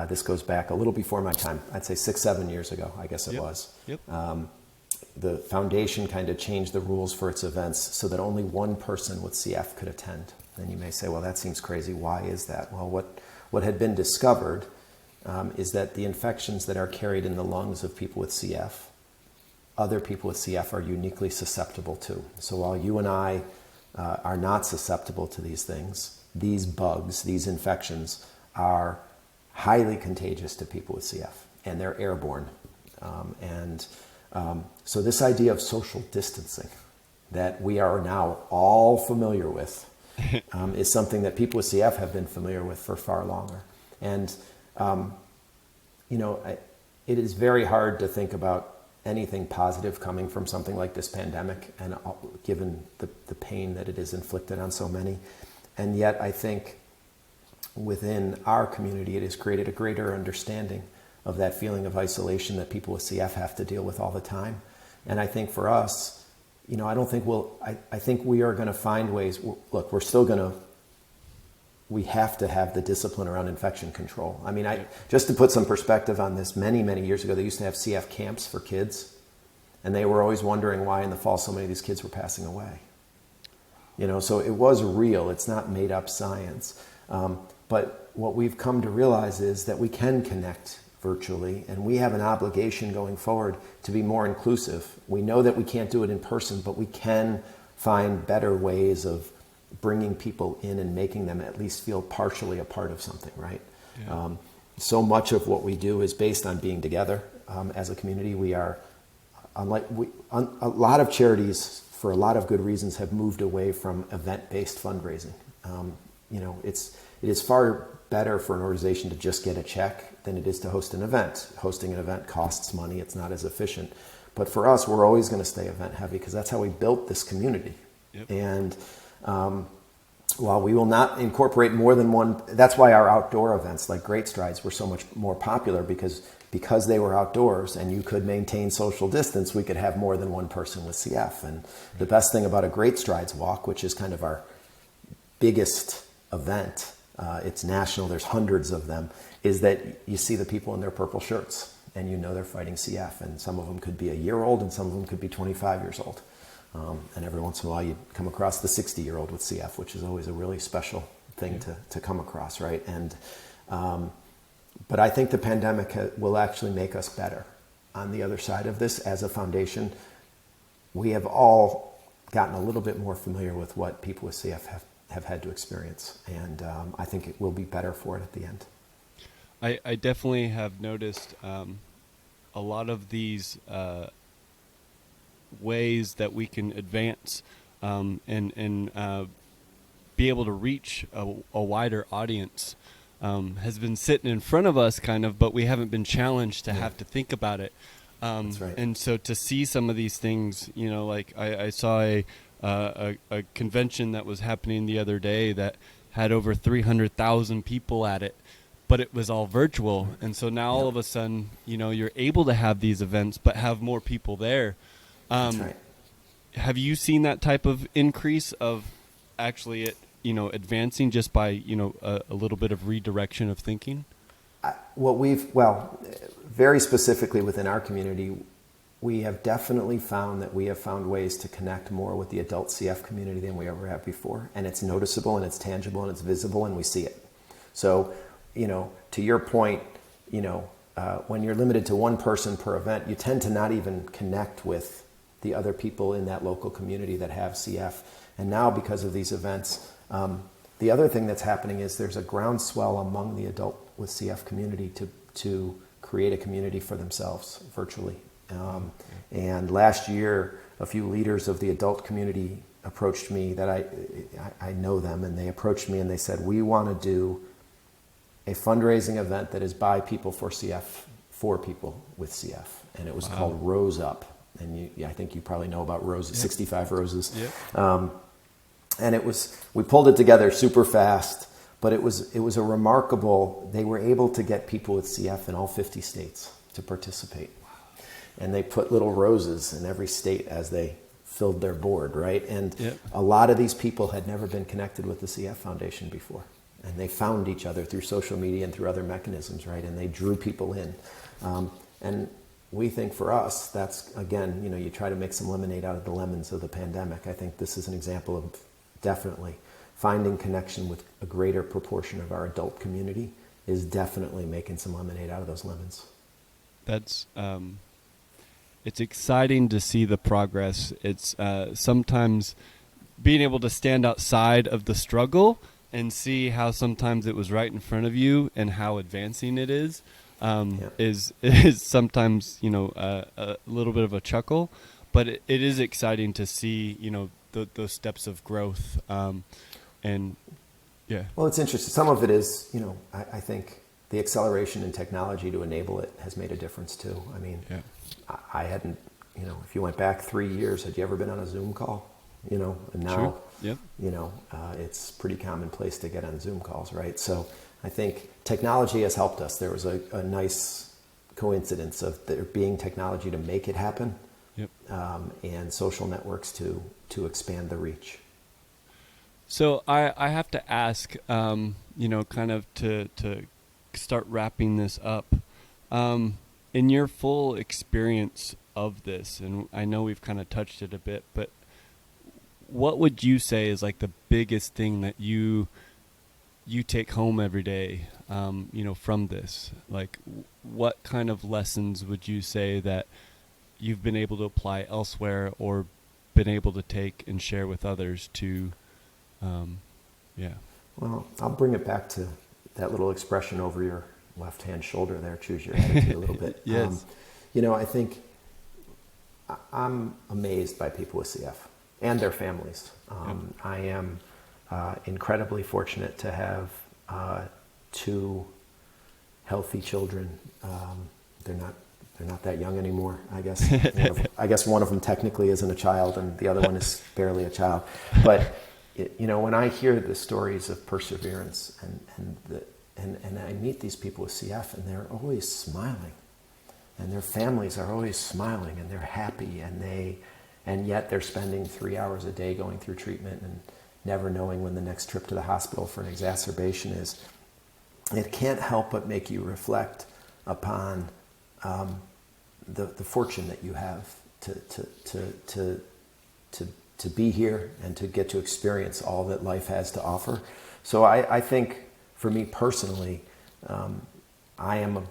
[SPEAKER 3] this goes back a little before my time, I'd say 6-7 years ago, I guess it was. The foundation kind of changed the rules for its events so that only one person with CF could attend. And you may say, well, that seems crazy. Why is that? Well, what had been discovered is that the infections that are carried in the lungs of people with CF, other people with CF are uniquely susceptible to. So while you and I are not susceptible to these things, these bugs, these infections, are highly contagious to people with CF, and they're airborne. So this idea of social distancing that we are now all familiar with is something that people with CF have been familiar with for far longer. And, it is very hard to think about anything positive coming from something like this pandemic, and given the pain that it has inflicted on so many. And yet I think within our community, it has created a greater understanding of that feeling of isolation that people with CF have to deal with all the time. And I think for us, I think we are going to find ways. Look, we have to have the discipline around infection control. I mean, just to put some perspective on this, many, many years ago, they used to have CF camps for kids, and they were always wondering why in the fall so many of these kids were passing away. So it was real. It's not made up science. But what we've come to realize is that we can connect virtually, and we have an obligation going forward to be more inclusive. We know that we can't do it in person, but we can find better ways of bringing people in and making them at least feel partially a part of something, right? Yeah. So much of what we do is based on being together as a community. We are, a lot of charities, for a lot of good reasons, have moved away from event-based fundraising. It is far better for an organization to just get a check than it is to host an event. Hosting an event costs money. It's not as efficient. But for us, we're always going to stay event heavy because that's how we built this community.
[SPEAKER 1] Yep.
[SPEAKER 3] And while we will not incorporate more than one, that's why our outdoor events like Great Strides were so much more popular, because they were outdoors and you could maintain social distance, we could have more than one person with CF. And the best thing about a Great Strides walk, which is kind of our biggest event, it's national, there's hundreds of them, is that you see the people in their purple shirts and you know they're fighting CF. And some of them could be a year old and some of them could be 25 years old. And every once in a while you come across the 60-year-old with CF, which is always a really special thing to come across, right? And but I think the pandemic will actually make us better on the other side of this as a foundation. We have all gotten a little bit more familiar with what people with CF have had to experience, and I think it will be better for it at the end.
[SPEAKER 1] I definitely have noticed a lot of these ways that we can advance and be able to reach a wider audience has been sitting in front of us kind of, but we haven't been challenged to have to think about it.
[SPEAKER 3] That's right.
[SPEAKER 1] And so to see some of these things, you know, like I saw a convention that was happening the other day that had over 300,000 people at it, but it was all virtual. And so now all of a sudden, you know, you're able to have these events, but have more people there.
[SPEAKER 3] That's right.
[SPEAKER 1] Have you seen that type of increase of actually it, you know, advancing just by, you know, a little bit of redirection of thinking?
[SPEAKER 3] Very specifically within our community, we have definitely found that we have found ways to connect more with the adult CF community than we ever have before. And it's noticeable and it's tangible and it's visible and we see it. So, you know, to your point, you know, when you're limited to one person per event, you tend to not even connect with the other people in that local community that have CF. And now because of these events, the other thing that's happening is there's a groundswell among the adult with CF community to create a community for themselves virtually. And last year, a few leaders of the adult community approached me that I know them, and they approached me and they said, we want to do a fundraising event that is by people for CF, for people with CF. And it was called Rose Up. And I think you probably know about roses, 65 roses. Yep. And we pulled it together super fast, but it was a remarkable, they were able to get people with CF in all 50 states to participate. And they put little roses in every state as they filled their board, right? And a lot of these people had never been connected with the CF Foundation before. And they found each other through social media and through other mechanisms, right? And they drew people in. And we think for us, that's, again, you know, you try to make some lemonade out of the lemons of the pandemic. I think this is an example of definitely finding connection with a greater proportion of our adult community is definitely making some lemonade out of those lemons.
[SPEAKER 1] That's, it's exciting to see the progress. It's sometimes being able to stand outside of the struggle and see how sometimes it was right in front of you and how advancing it is sometimes, you know, a little bit of a chuckle, but it is exciting to see, you know, those steps of growth. And yeah.
[SPEAKER 3] Well, it's interesting. Some of it is, you know, I think the acceleration in technology to enable it has made a difference too. I mean, I hadn't, you know, if you went back 3 years, had you ever been on a Zoom call? You know, and now, you know, it's pretty commonplace to get on Zoom calls, right? So I think technology has helped us. There was a nice coincidence of there being technology to make it happen, and social networks to expand the reach.
[SPEAKER 1] So I have to ask, you know, kind of to start wrapping this up, in your full experience of this, and I know we've kind of touched it a bit, but what would you say is like the biggest thing that you take home every day, you know, from this? Like, what kind of lessons would you say that you've been able to apply elsewhere or been able to take and share with others to,
[SPEAKER 3] Well, I'll bring it back to that little expression over your left-hand shoulder there, choose your attitude a little bit.
[SPEAKER 1] Yes.
[SPEAKER 3] You know, I think I'm amazed by people with CF and their families. I am incredibly fortunate to have 2 healthy children. They're not they're not that young anymore, I guess. I guess one of them technically isn't a child and the other one is barely a child. But, when I hear the stories of perseverance and I meet these people with CF and they're always smiling and their families are always smiling and they're happy and yet they're spending 3 hours a day going through treatment and never knowing when the next trip to the hospital for an exacerbation is, it can't help but make you reflect upon the fortune that you have to be here and to get to experience all that life has to offer. So I think for me personally, I am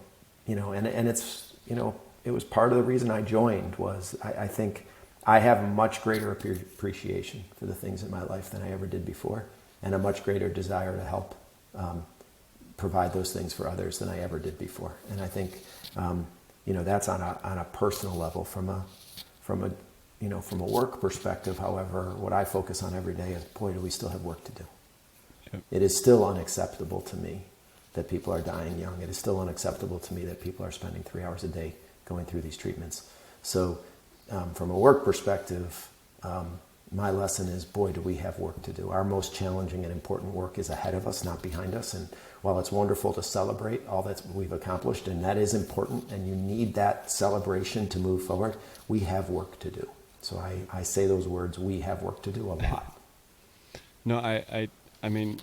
[SPEAKER 3] and it's, it was part of the reason I joined was I think I have a much greater appreciation for the things in my life than I ever did before, and a much greater desire to help provide those things for others than I ever did before. And I think that's on a personal level. From a work perspective, however, what I focus on every day is, boy, do we still have work to do. Yep. It is still unacceptable to me that people are dying young. It is still unacceptable to me that people are spending 3 hours a day going through these treatments. So from a work perspective, my lesson is, boy, do we have work to do. Our most challenging and important work is ahead of us, not behind us. And while it's wonderful to celebrate all that we've accomplished, and that is important, and you need that celebration to move forward, we have work to do. So I say those words, we have work to do, a lot.
[SPEAKER 1] No, I mean,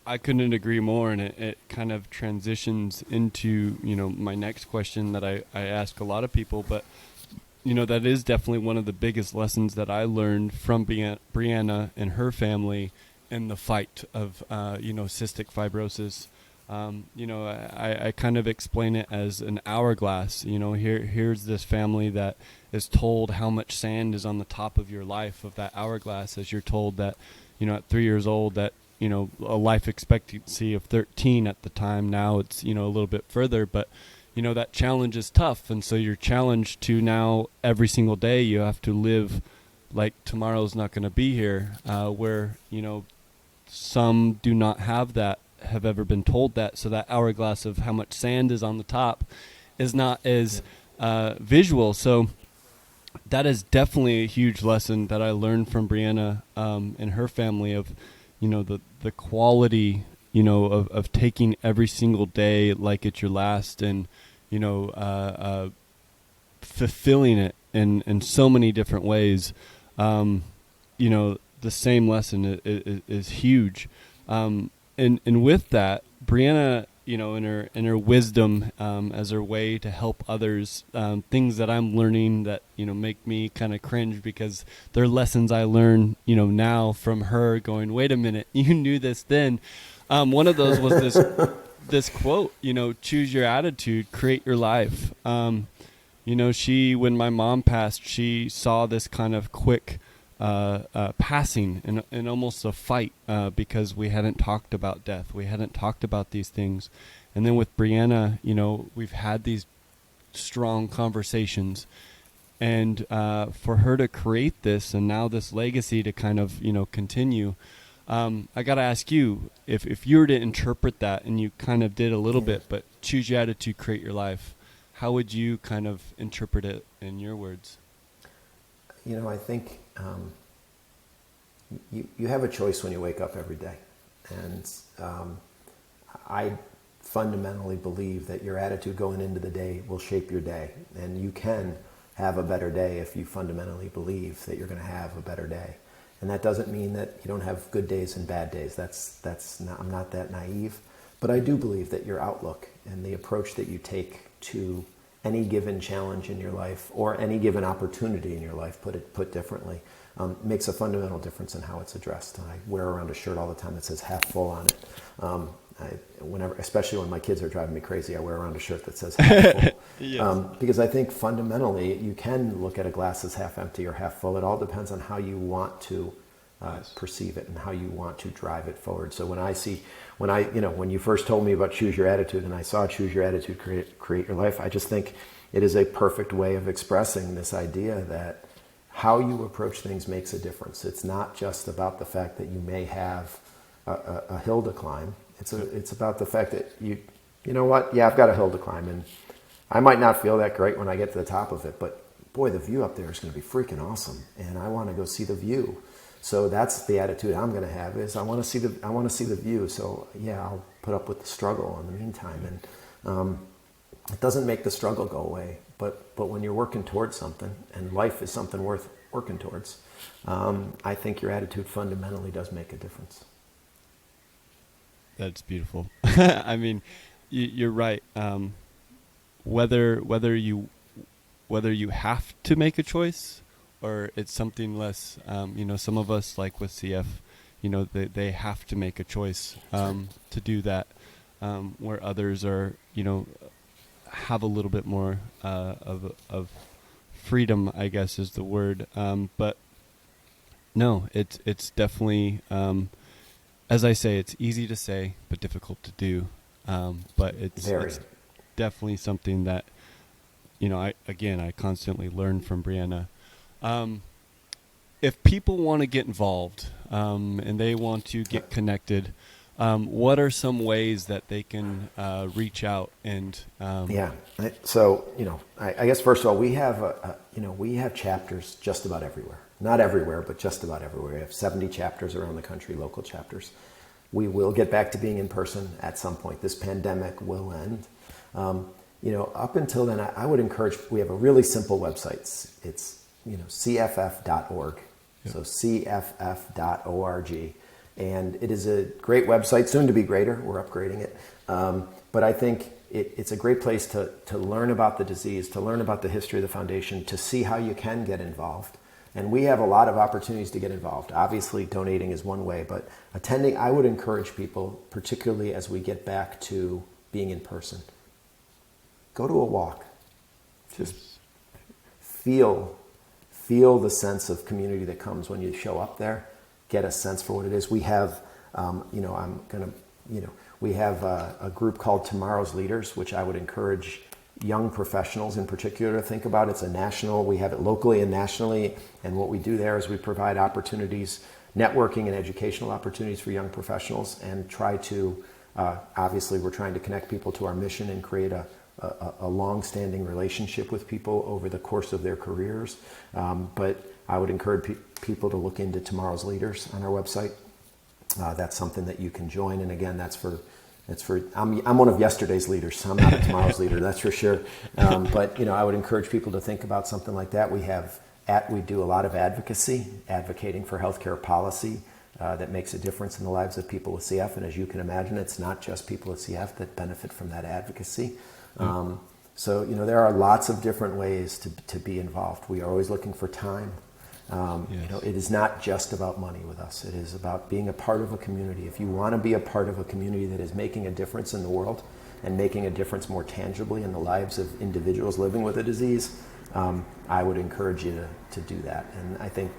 [SPEAKER 1] I couldn't agree more, and it kind of transitions into, my next question that I ask a lot of people, but that is definitely one of the biggest lessons that I learned from Brianna and her family in the fight of, cystic fibrosis. I kind of explain it as an hourglass. Here's this family that is told how much sand is on the top of your life of that hourglass, as you're told that, at 3 years old that, a life expectancy of 13 at the time. Now it's, a little bit further, but that challenge is tough. And so you're challenged to now every single day you have to live like tomorrow's not going to be here, where, some do not have ever been told that. So that hourglass of how much sand is on the top is not as visual. So that is definitely a huge lesson that I learned from Brianna and her family of, the quality, of taking every single day like it's your last, and, fulfilling it in so many different ways. The same lesson is huge. And with that, Brianna, in her wisdom, as her way to help others, things that I'm learning that, make me kind of cringe because they're lessons I learn, now from her going, wait a minute, you knew this then. One of those was this quote, choose your attitude, create your life. When my mom passed, she saw this kind of quick passing and almost a fight because we hadn't talked about death. We hadn't talked about these things. And then with Brianna, we've had these strong conversations. And for her to create this and now this legacy to kind of, continue, I got to ask you, if you were to interpret that, and you kind of did a little bit, but choose your attitude, create your life, how would you kind of interpret it in your words?
[SPEAKER 3] I think you have a choice when you wake up every day. And I fundamentally believe that your attitude going into the day will shape your day. And you can have a better day if you fundamentally believe that you're going to have a better day. And that doesn't mean that you don't have good days and bad days. That's not, I'm not that naive. But I do believe that your outlook and the approach that you take to any given challenge in your life, or any given opportunity in your life, put differently, makes a fundamental difference in how it's addressed. And I wear around a shirt all the time that says half full on it. Especially when my kids are driving me crazy, I wear around a shirt that says half full. Yes. Because I think fundamentally you can look at a glass as half empty or half full. It all depends on how you want to perceive it and how you want to drive it forward. So when you first told me about choose your attitude, and I saw choose your attitude, create your life, I just think it is a perfect way of expressing this idea that how you approach things makes a difference. It's not just about the fact that you may have a hill to climb. It's about the fact that you know what? Yeah, I've got a hill to climb, and I might not feel that great when I get to the top of it, but boy, the view up there is going to be freaking awesome, and I want to go see the view. So that's the attitude I'm going to have, is I want to see the view. So yeah, I'll put up with the struggle in the meantime, and it doesn't make the struggle go away. But when you're working towards something, and life is something worth working towards, I think your attitude fundamentally does make a difference.
[SPEAKER 1] That's beautiful. I mean, you're right. Whether you have to make a choice, or it's something less, some of us, like with CF, they have to make a choice to do that, where others are, have a little bit more of freedom, I guess is the word. But no, it's definitely, as I say, it's easy to say but difficult to do. But it's definitely something that, I constantly learn from Brianna. If people want to get involved and they want to get connected, what are some ways that they can reach out and?
[SPEAKER 3] So I guess first of all, we have chapters just about everywhere. Not everywhere, but just about everywhere. We have 70 chapters around the country, local chapters. We will get back to being in person at some point. This pandemic will end. Up until then, I would encourage. We have a really simple website. It's cff.org. Yep. So cff.org. And it is a great website, soon to be greater. We're upgrading it. But I think it's a great place to learn about the disease, to learn about the history of the foundation, to see how you can get involved. And we have a lot of opportunities to get involved. Obviously, donating is one way, but attending, I would encourage people, particularly as we get back to being in person, go to a walk. Just feel the sense of community that comes when you show up there. Get a sense for what it is. We have, we have a group called Tomorrow's Leaders, which I would encourage young professionals in particular to think about. It's a national, we have it locally and nationally, and what we do there is we provide opportunities, networking and educational opportunities for young professionals, and try to, obviously we're trying to connect people to our mission and create a long-standing relationship with people over the course of their careers. But I would encourage people to look into Tomorrow's Leaders on our website. That's something that you can join, and again, I'm one of yesterday's leaders, so I'm not a tomorrow's leader, that's for sure. But I would encourage people to think about something like that. We do a lot of advocating for healthcare policy that makes a difference in the lives of people with CF. And as you can imagine, it's not just people with CF that benefit from that advocacy. So there are lots of different ways to be involved. We are always looking for time. Yes. It is not just about money with us. It is about being a part of a community. If you want to be a part of a community that is making a difference in the world and making a difference more tangibly in the lives of individuals living with a disease, I would encourage you to do that. And I think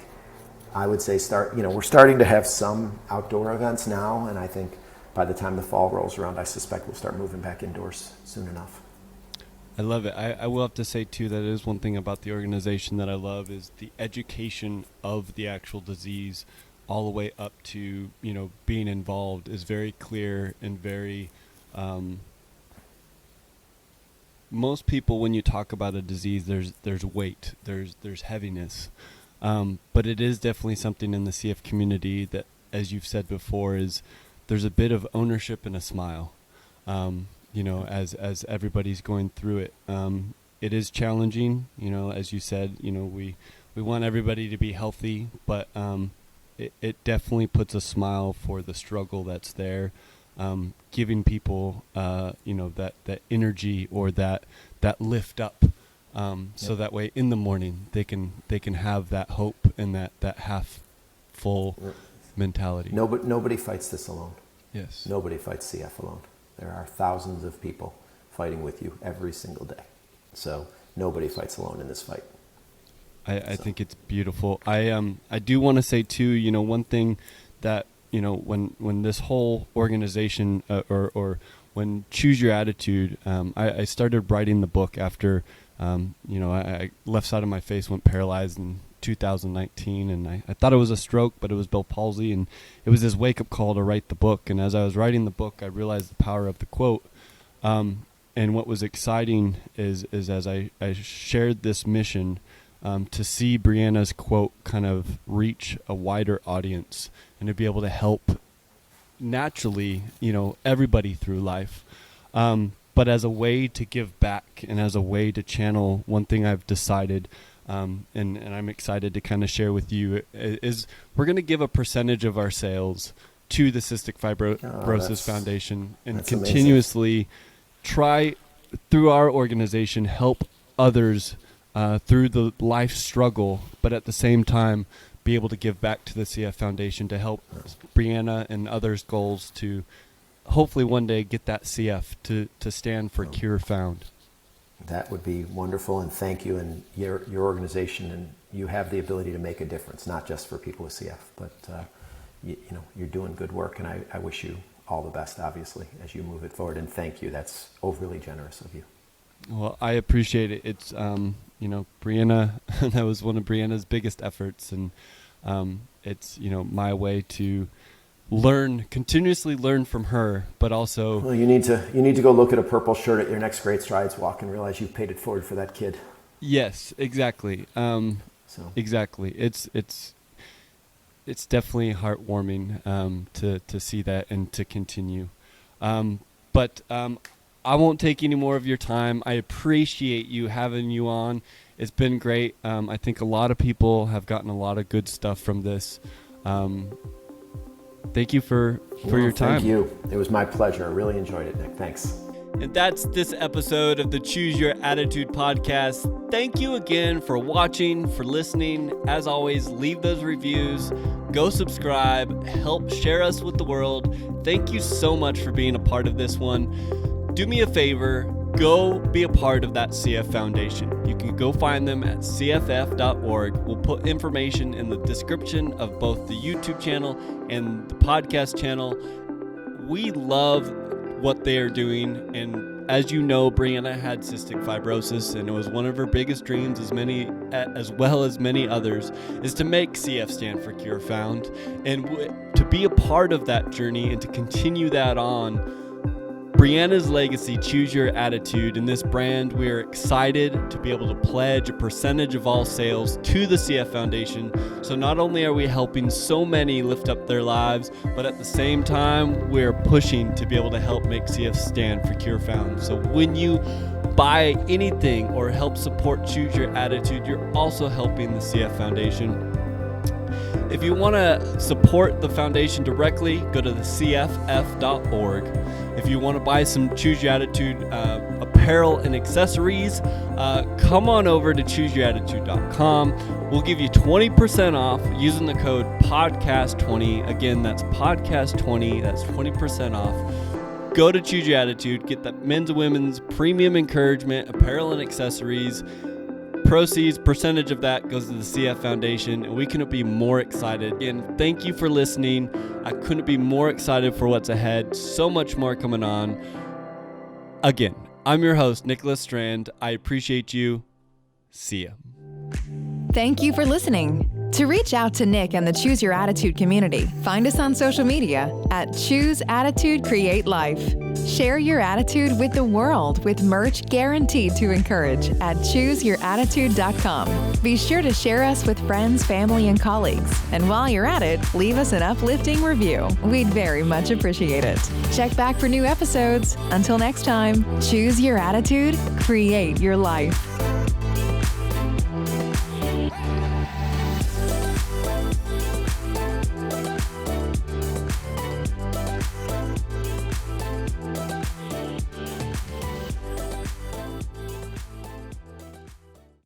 [SPEAKER 3] I would say we're starting to have some outdoor events now, and I think by the time the fall rolls around, I suspect we'll start moving back indoors soon enough.
[SPEAKER 1] I love it. I will have to say, too, that is one thing about the organization that I love is the education of the actual disease all the way up to, being involved is very clear and very... most people, when you talk about a disease, there's weight, there's heaviness. But it is definitely something in the CF community that, as you've said before, there's a bit of ownership and a smile. As everybody's going through it. It is challenging, as you said, we want everybody to be healthy, but it definitely puts a smile for the struggle that's there, giving people, that energy or that lift up, so that way in the morning they can have that hope and that half full mentality.
[SPEAKER 3] Nobody fights this alone.
[SPEAKER 1] Yes.
[SPEAKER 3] Nobody fights CF alone. There are thousands of people fighting with you every single day. So nobody fights alone in this fight.
[SPEAKER 1] I think it's beautiful. I do want to say too, one thing that, when this whole organization or when Choose Your Attitude, I started writing the book after, I left side of my face went paralyzed in 2019, and I thought it was a stroke, but it was Bell palsy, and it was this wake-up call to write the book. And as I was writing the book, I realized the power of the quote. what was exciting is as I shared this mission, to see Brianna's quote kind of reach a wider audience and to be able to help naturally, everybody through life. But as a way to give back and as a way to channel, one thing I've decided, and I'm excited to kind of share with you, is we're going to give a percentage of our sales to the Cystic Fibrosis Foundation and continuously try through our organization help others through the life struggle, but at the same time be able to give back to the CF Foundation to help Brianna and others' goals to hopefully one day get that CF to stand for Cure Found.
[SPEAKER 3] That would be wonderful, and thank you and your organization, and you have the ability to make a difference, not just for people with CF, but you're doing good work, and I wish you all the best, obviously, as you move it forward, and thank you. That's overly generous of you.
[SPEAKER 1] Well, I appreciate it. It's, Brianna, that was one of Brianna's biggest efforts, and it's, my way to continuously learn from her, but also...
[SPEAKER 3] Well, you need to go look at a purple shirt at your next Great Strides walk and realize you've paid it forward for that kid.
[SPEAKER 1] Yes, exactly. Exactly. It's definitely heartwarming to see that and to continue. But I won't take any more of your time. I appreciate you having you on. It's been great. I think a lot of people have gotten a lot of good stuff from this. Thank you for your time.
[SPEAKER 3] Thank you. It was my pleasure. I really enjoyed it, Nick. Thanks.
[SPEAKER 1] And that's this episode of the Choose Your Attitude podcast. Thank you again for watching, for listening. As always, leave those reviews, go subscribe, help share us with the world. Thank you so much for being a part of this one. Do me a favor, go be a part of that CF Foundation. You can go find them at cff.org. We'll put information in the description of both the YouTube channel and the podcast channel. We love what they are doing, and as you know, Brianna had cystic fibrosis, and it was one of her biggest dreams, as well as many others, is to make CF stand for Cure Found, and to be a part of that journey and to continue that on. Brianna's legacy, Choose Your Attitude, and this brand, we are excited to be able to pledge a percentage of all sales to the CF Foundation. So not only are we helping so many lift up their lives, but at the same time, we're pushing to be able to help make CF stand for Cure Found. So when you buy anything or help support Choose Your Attitude, you're also helping the CF Foundation. If you want to support the foundation directly, go to the cff.org. If you want to buy some Choose Your Attitude apparel and accessories, come on over to chooseyourattitude.com. We'll give you 20% off using the code podcast20. Again, that's podcast20. That's 20% off. Go to Choose Your Attitude, get that men's and women's premium encouragement, apparel and accessories. Proceeds, percentage of that goes to the CF Foundation, and we couldn't be more excited. Again, thank you for listening. I couldn't be more excited for what's ahead. So much more coming on. Again, I'm your host, Nicholas Strand. I appreciate you. See ya.
[SPEAKER 2] Thank you for listening. To reach out to Nick and the Choose Your Attitude community, find us on social media at Choose Attitude Create Life. Share your attitude with the world with merch guaranteed to encourage at ChooseYourAttitude.com. Be sure to share us with friends, family, and colleagues. And while you're at it, leave us an uplifting review. We'd very much appreciate it. Check back for new episodes. Until next time, choose your attitude, create your life.